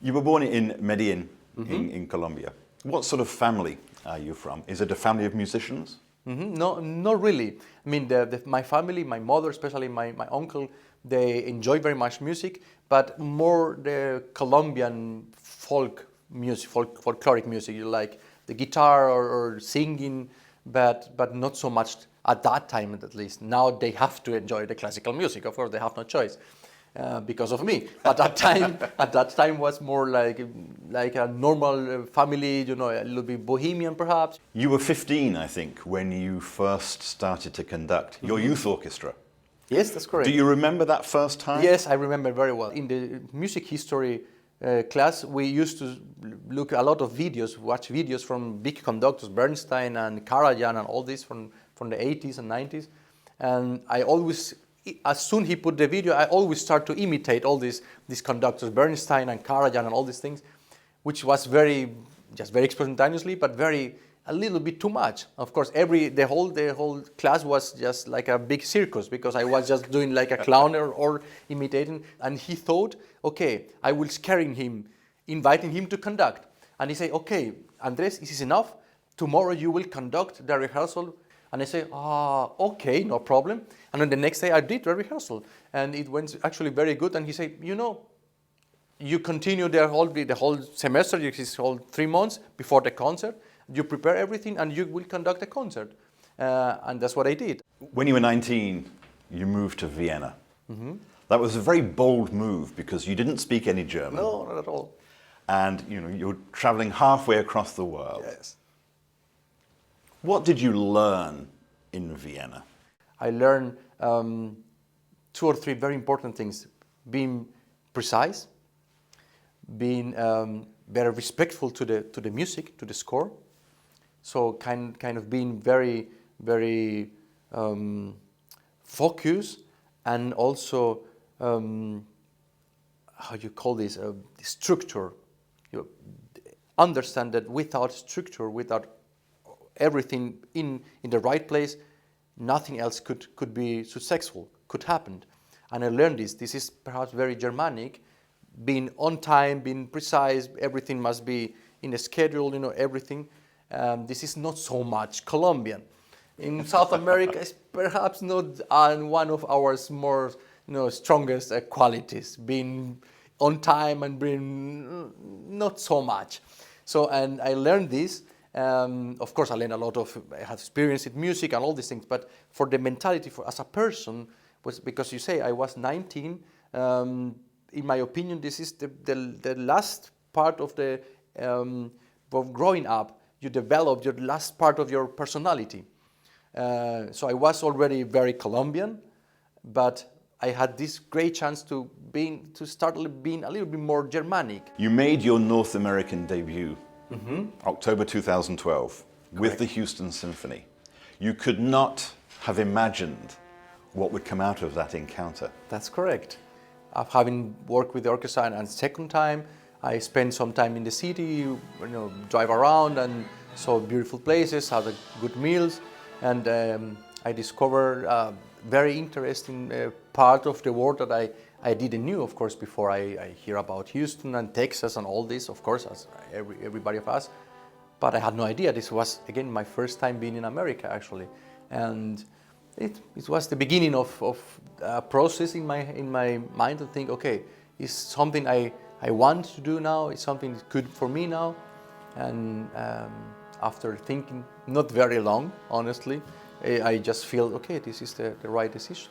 You were born in Medellin, in Colombia. What sort of family are you from? Is it a family of musicians? No, not really. I mean, my family, my mother, especially my uncle, they enjoy very much music, but more the Colombian folk music, folkloric music, like the guitar or singing, but not so much at that time, at least. Now they have to enjoy the classical music. Of course, they have no choice. Because of me. At that time was more like a normal family, you know, a little bit bohemian perhaps. You were 15, I think, when you first started to conduct your youth orchestra. Yes, that's correct. Do you remember that first time? Yes, I remember very well. In the music history class, we used to look a lot of videos, watch videos from big conductors, Bernstein and Karajan and all this from the 80s and 90s. And I always, as soon he put the video, I always start to imitate all these conductors, Bernstein and Karajan and all these things, which was very spontaneously, but a little bit too much. Of course, the whole class was just like a big circus because I was just doing like a clown or imitating. And he thought, okay, I will scare him, inviting him to conduct. And he said, okay, Andrés, this is enough. Tomorrow you will conduct the rehearsal. And I say, okay, no problem. And then the next day I did the rehearsal. And it went actually very good. And he said, you know, you continue the whole semester, this whole 3 months before the concert. You prepare everything and you will conduct a concert. And that's what I did. When you were 19, you moved to Vienna. That was a very bold move because you didn't speak any German. No, not at all. And you're traveling halfway across the world. Yes. What did you learn in Vienna? I learned 2 or 3 very important things. Being precise, being very respectful to the music, to the score. So kind of being very, very focused, and also how you call this, structure. You understand that without structure, without everything in the right place, nothing else could be successful, could happen. And I learned this. This is perhaps very Germanic, being on time, being precise, everything must be in a schedule, you know, everything. This is not so much Colombian. In South America, it's perhaps not one of our more, you know, strongest qualities, being on time and being not so much. So, and I learned this. Of course, I learned a lot I have experience with music and all these things, but for the mentality, as a person, was because you say I was 19, in my opinion, this is the last part of of growing up. You develop your last part of your personality. So I was already very Colombian, but I had this great chance to start being a little bit more Germanic. You made your North American debut, October 2012, with the Houston Symphony. You could not have imagined what would come out of that encounter. That's correct. Having worked with the orchestra and second time, I spent some time in the city, you know, drive around and saw beautiful places, had good meals, and I discovered a very interesting part of the world that I didn't know, of course, before I hear about Houston and Texas and all this, of course, as everybody of us. But I had no idea. This was, again, my first time being in America, actually. And it was the beginning of a process in my mind to think, okay, it's something I want to do now, it's something that's good for me now. And after thinking not very long, honestly, I just feel, okay, this is the right decision.